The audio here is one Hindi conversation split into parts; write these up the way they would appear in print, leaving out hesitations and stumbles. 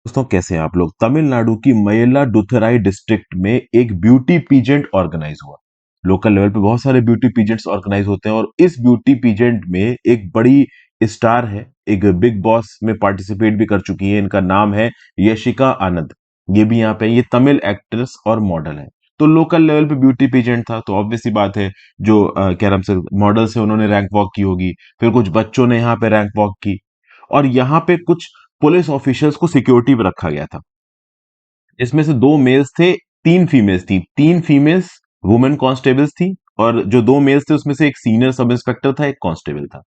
दोस्तों कैसे हैं आप लोग। तमिलनाडु की मयिलादुथुराई डिस्ट्रिक्ट में एक ब्यूटी पीजेंट ऑर्गेनाइज हुआ। लोकल लेवल पे बहुत सारे ब्यूटी पीजेंट्स ऑर्गेनाइज होते हैं और इस ब्यूटी पीजेंट में एक बड़ी स्टार है, एक बिग बॉस में पार्टिसिपेट भी कर चुकी है। इनका नाम है यशिका आनंद। ये भी यहाँ पे, ये तमिल एक्ट्रेस और मॉडल है। तो लोकल लेवल पे ब्यूटी पीजेंट था तो ऑब्वियस सी बात है, जो क्या नाम से मॉडल्स है उन्होंने रैंक वॉक की होगी। फिर कुछ बच्चों ने यहाँ पे रैंक वॉक की और यहाँ पे कुछ पुलिस ऑफिशियल्स को सिक्योरिटी पे रखा गया था। इसमें से दो मेल्स थे, तीन फीमेल्स थी। तीन फीमेल्स वुमेन कांस्टेबल्स थी और जो दो मेल्स थे उसमें से एक सीनियर सब इंस्पेक्टर था, एक कांस्टेबल था।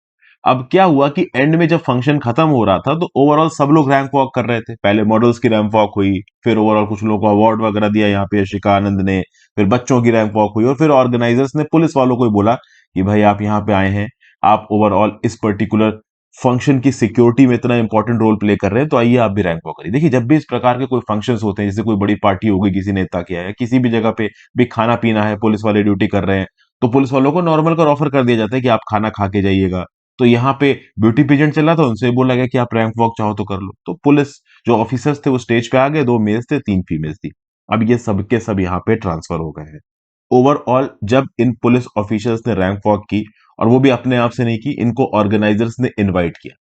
अब क्या हुआ कि एंड में जब फंक्शन खत्म हो रहा था तो ओवरऑल सब लोग रैंक वॉक कर रहे थे। पहले मॉडल्स की रैंक वॉक हुई, फिर ओवरऑल कुछ लोगों को अवार्ड वगैरह दिया यहाँ पे यशिका आनंद ने, फिर बच्चों की रैंक वॉक हुई और फिर ऑर्गेनाइजर्स ने पुलिस वालों को ही बोला कि भाई आप यहाँ पे आए हैं, आप ओवरऑल इस पर्टिकुलर फंक्शन की सिक्योरिटी में इतना इंपॉर्टेंट रोल प्ले कर रहे हैं तो आइए आप भी रैंक वॉक करिए। देखिए, जब भी इस प्रकार के कोई फंक्शंस होते हैं, जैसे कोई बड़ी पार्टी होगी किसी नेता की है या किसी भी जगह पे भी खाना पीना है, पुलिस वाले ड्यूटी कर रहे हैं, तो पुलिस वालों को नॉर्मल का ऑफर कर दिया जाता है कि आप खाना खा के जाइएगा। तो यहाँ पे ब्यूटी पेजेंट चला था, उनसे बोला गया कि आप रैंक वॉक चाहो तो कर लो। तो पुलिस जो ऑफिसर्स थे वो स्टेज पे आ गए, दो मेल्स थे तीन फीमेल्स थी। अब ये सबके सब यहाँ पे ट्रांसफर हो गए हैं। ओवरऑल जब इन पुलिस ऑफिसर्स ने रैंक वॉक की, और वो भी अपने आप से नहीं की, इनको ऑर्गेनाइजर्स ने इनवाइट किया।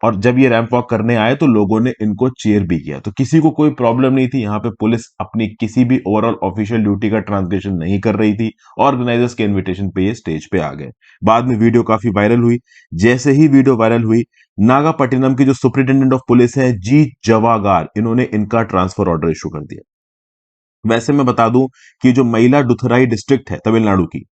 और जब ये रैंप वॉक करने आए तो लोगों ने इनको चेयर भी किया, तो किसी को कोई प्रॉब्लम नहीं थी। यहाँ पे पुलिस अपनी किसी भी ओवरऑल ऑफिशियल ड्यूटी का ट्रांसग्रेशन नहीं कर रही थी। ऑर्गेनाइजर्स के इनविटेशन पे ये स्टेज पे आ गए। बाद में वीडियो काफी वायरल हुई। जैसे ही वीडियो वायरल हुई, नागापट्टिनम की जो सुप्रिंटेंडेंट ऑफ पुलिस है जी जवागार, इन्होंने इनका ट्रांसफर ऑर्डर इशू कर दिया। वैसे मैं बता दूं कि जो मयिलादुथुराई डिस्ट्रिक्ट है तमिलनाडु की,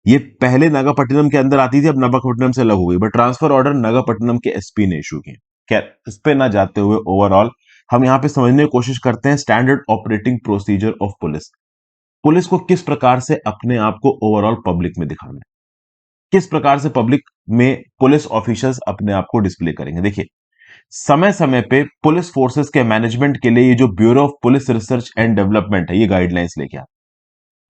ये पहले नागापट्टिनम के अंदर आती थी, अब नागापट्टिनम से अलग हो गई, बट ट्रांसफर ऑर्डर नागापट्टिनम के एसपी ने इशू किए। खैर, इस पे ना जाते हुए ओवरऑल हम यहाँ पे समझने की कोशिश करते हैं standard operating procedure of police. Police को किस प्रकार से अपने आप को ओवरऑल पब्लिक में दिखाना है, किस प्रकार से पब्लिक में पुलिस ऑफिसर्स अपने आप को डिस्प्ले करेंगे। देखिए, समय समय पे पुलिस फोर्सेस के मैनेजमेंट के लिए ये जो bureau of police research and development है, ये गाइडलाइंस लेके आता।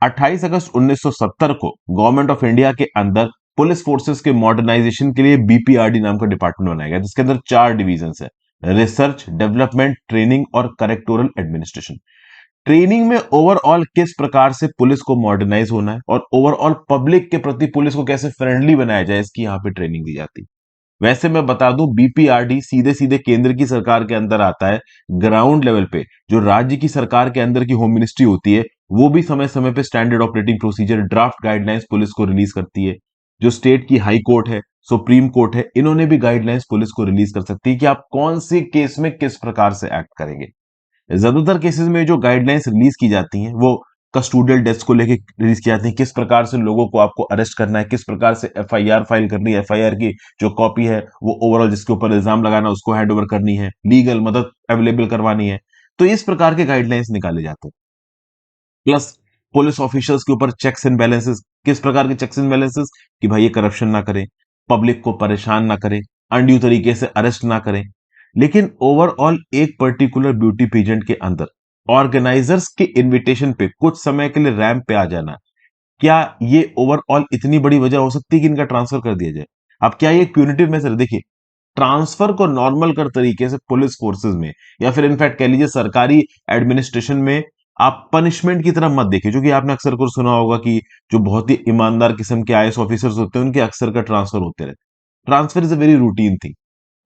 28 अगस्त 1970 को गवर्नमेंट ऑफ इंडिया के अंदर पुलिस फोर्सेस के मॉडर्नाइजेशन के लिए बीपीआरडी नाम का डिपार्टमेंट बनाया गया, जिसके अंदर चार डिवीजन है: रिसर्च, डेवलपमेंट, ट्रेनिंग और करेक्टोरल एडमिनिस्ट्रेशन। ट्रेनिंग में ओवरऑल किस प्रकार से पुलिस को मॉडर्नाइज होना है और ओवरऑल पब्लिक के प्रति पुलिस को कैसे फ्रेंडली बनाया जाए, इसकी यहाँ पे ट्रेनिंग दी जाती है। वैसे मैं बता दूं, बीपीआरडी सीधे सीधे केंद्र की सरकार के अंदर आता है। ग्राउंड लेवल पे जो राज्य की सरकार के अंदर की होम मिनिस्ट्री होती है, वो भी समय समय पे standard operating procedure, draft guidelines police को रिलीज करती है। जो स्टेट की हाई कोर्ट है, सुप्रीम कोर्ट है, इन्होंने भी गाइडलाइंस पुलिस को रिलीज कर सकती है कि आप कौन से केस में किस प्रकार से एक्ट करेंगे। ज्यादातर केसेस में जो गाइडलाइंस रिलीज की जाती हैं वो कस्टोडियल डेथ्स को लेके रिलीज की जाती हैं, किस प्रकार से लोगों को आपको अरेस्ट करना है, किस प्रकार से एफआईआर फाइल करनी है, एफआईआर की जो कॉपी है वो ओवरऑल जिसके ऊपर इल्जाम लगाना उसको हैंड ओवर करनी है, लीगल मदद अवेलेबल करवानी है। तो इस प्रकार के गाइडलाइंस निकाले जाते हैं। प्लस पुलिस ऑफिसर्स के ऊपर चेक्स एंड बैलेंसेस, किस प्रकार के चेक्स एंड बैलेंसेस, कि भाई ये करप्शन ना करें, पब्लिक को परेशान ना करें, अनड्यू तरीके से अरेस्ट ना करें। लेकिन ओवरऑल एक पर्टिकुलर ब्यूटी पेजेंट के अंदर ऑर्गेनाइजर्स के इनविटेशन पे कुछ समय के लिए रैंप पे आ जाना, क्या ये ओवरऑल इतनी बड़ी वजह हो सकती है कि इनका ट्रांसफर कर दिया जाए? अब क्या ये एक प्यूनिटिव मेजर? देखिए, ट्रांसफर को नॉर्मल कर तरीके से पुलिस फोर्सेस में या फिर इनफैक्ट कह लीजिए सरकारी एडमिनिस्ट्रेशन में आप पनिशमेंट की तरह मत देखिए, क्योंकि आपने अक्सर को सुना होगा कि जो बहुत ही ईमानदार किस्म के आईएएस ऑफिसर्स होते हैं उनके अक्सर का ट्रांसफर होते रहते। Transfer is a very routine thing.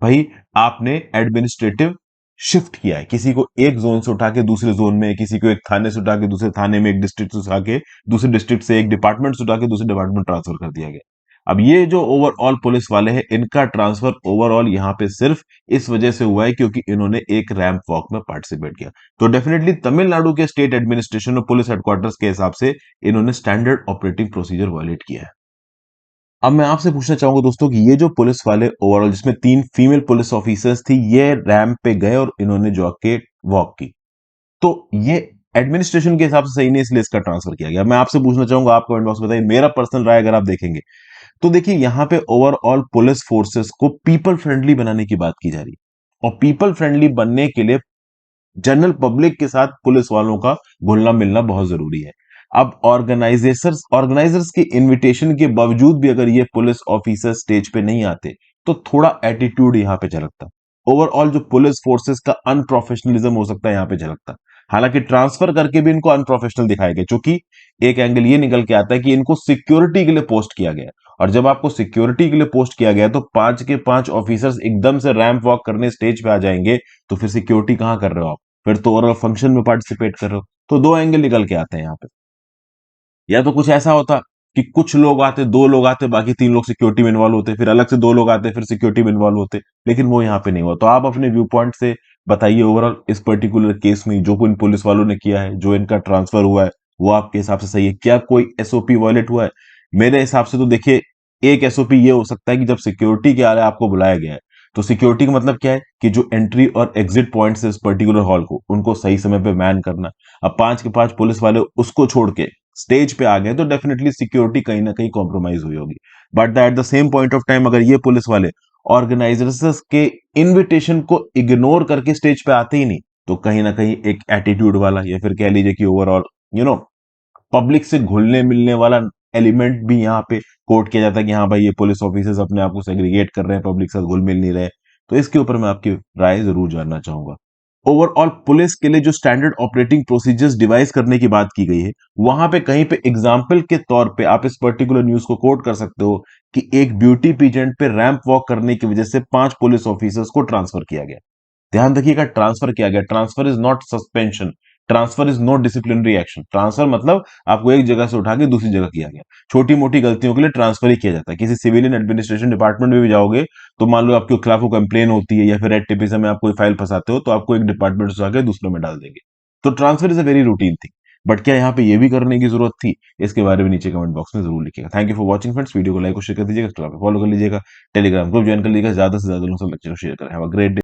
भाई, आपने एडमिनिस्ट्रेटिव शिफ्ट किया है, किसी को एक जोन से उठा के दूसरे जोन में, किसी को एक थाने से उठा के दूसरे थाने में, एक डिस्ट्रिक्ट से उठा के दूसरे डिस्ट्रिक्ट से, एक डिपार्टमेंट से उठा के दूसरे डिपार्टमेंट ट्रांसफर कर दिया गया। अब ये जो ओवरऑल पुलिस वाले हैं, इनका ट्रांसफर ओवरऑल यहाँ पे सिर्फ इस वजह से हुआ है क्योंकि इन्होंने एक रैंप वॉक में पार्टिसिपेट किया। तो डेफिनेटली तमिलनाडु के स्टेट एडमिनिस्ट्रेशन और पुलिस हेडक्वार्टर्स के हिसाब से इन्होंने स्टैंडर्ड ऑपरेटिंग प्रोसीजर वायलेट किया है। अब मैं आपसे पूछना चाहूंगा दोस्तों कि ये जो पुलिस वाले ओवरऑल, जिसमें तीन फीमेल पुलिस ऑफिसर्स थी, ये रैंप पे गए और इन्होंने जो आके वॉक की, तो ये एडमिनिस्ट्रेशन के हिसाब से सही नहीं, इसलिए इसका ट्रांसफर किया गया। मैं आपसे पूछना चाहूंगा, आप कमेंट बॉक्स में बताइए, मेरा पर्सनल राय अगर आप देखेंगे तो देखिए, यहाँ पे ओवरऑल पुलिस फोर्सेस को पीपल फ्रेंडली बनाने की बात की जा रही है और पीपल फ्रेंडली बनने के लिए जनरल पब्लिक के साथ पुलिस वालों का घुलना मिलना बहुत जरूरी है। अब ऑर्गेनाइजर्स के इनविटेशन के बावजूद भी अगर ये पुलिस ऑफिसर स्टेज पे नहीं आते तो थोड़ा एटीट्यूड यहां पे झलकता। ओवरऑल जो पुलिस फोर्सेस का अनप्रोफेशनलिज्म हो सकता है यहाँ पे झलकता। हालांकि ट्रांसफर करके भी इनको अनप्रोफेशनल दिखाया गया, क्योंकि एक एंगल ये निकल के आता है कि इनको सिक्योरिटी के लिए पोस्ट किया गया है। और जब आपको सिक्योरिटी के लिए पोस्ट किया गया है, तो 5 के 5 ऑफिसर्स एकदम से रैंप वॉक करने स्टेज पे आ जाएंगे, तो फिर सिक्योरिटी कहां कर रहे हो आप? फिर तो ओवरऑल फंक्शन में पार्टिसिपेट कर रहे हो। तो दो एंगल निकल के आते हैं यहाँ पे। या तो कुछ ऐसा होता कि कुछ लोग आते, 2 लोग आते, बाकी 3 लोग सिक्योरिटी में इन्वॉल्व होते, फिर अलग से 2 लोग आते, फिर सिक्योरिटी में इन्वॉल्व होते। लेकिन वो यहाँ पे नहीं हुआ। तो आप अपने व्यू पॉइंट से बताइए ओवरऑल इस पर्टिकुलर केस में जो इन पुलिस वालों ने किया है, जो इनका ट्रांसफर हुआ है, वो आपके हिसाब से सही है? क्या कोई एसओपी वायलेट हुआ है? मेरे हिसाब से तो देखिए, एक एसओपी ये हो सकता है कि जब सिक्योरिटी के आगे आपको बुलाया गया है, तो सिक्योरिटी का मतलब क्या है कि जो एंट्री और एग्जिट पॉइंट है इस पर्टिकुलर हॉल को, उनको सही समय पे मैन करना। अब 5 के 5 पुलिस वाले उसको छोड़ के स्टेज पे आ गए, तो डेफिनेटली सिक्योरिटी कहीं ना कहीं कॉम्प्रोमाइज हुई होगी। But at the same point of time, अगर ये पुलिस वाले ऑर्गेनाइजर्स के इनविटेशन को इग्नोर करके स्टेज पे आते ही नहीं, तो कहीं ना कहीं एक एटीट्यूड वाला, या फिर कह लीजिए कि ओवरऑल पब्लिक से घुलने मिलने वाला एलिमेंट भी यहाँ पे कोट किया जाता है कि हाँ भाई, ये पुलिस ऑफिसर्स अपने आप को सेग्रीगेट कर रहे हैं, पब्लिक से घुल मिल नहीं रहे। तो इसके ऊपर मैं आपकी राय जरूर जानना चाहूंगा। ओवरऑल पुलिस के लिए जो स्टैंडर्ड ऑपरेटिंग प्रोसीजर्स डिवाइस करने की बात की गई है, वहां पे कहीं पे एग्जाम्पल के तौर पे आप इस पर्टिकुलर न्यूज को कोट कर सकते हो कि एक ब्यूटी पीजेंट पे रैंप वॉक करने की वजह से 5 पुलिस ऑफिसर्स को ट्रांसफर किया गया। ध्यान रखिएगा, ट्रांसफर किया गया। Transfer is not suspension, transfer is not disciplinary action. Transfer मतलब आपको एक जगह से उठा के दूसरी जगह किया गया। छोटी मोटी गलतियों के लिए ट्रांसफर ही किया जाता है। किसी सिविलियन एडमिनिस्ट्रेशन डिपार्टमेंट में भी जाओगे, तो मान लो आपके खिलाफ कोई कंप्लेन होती है, या फिर रेड टिपिज्म में आप कोई फाइल फंसाते हो, तो आपको एक डिपार्टमेंट से आके दूसरे में डाल देंगे। तो transfer is a very routine thing. But क्या यहाँ पे ये भी करने की जरूरत थी? इसके बारे में नीचे कमेंट बॉक्स में जरूर लिखिएगा। Thank you for watching friends. Video को लाइक और शेयर कर दीजिएगा, फॉलो कर लीजिएगा, टेलीग्राम ग्रुप ज्वाइन कर लीजिएगा, ज्यादा से ज्यादा लोगों से लेक्चर शेयर करें। Have a great day.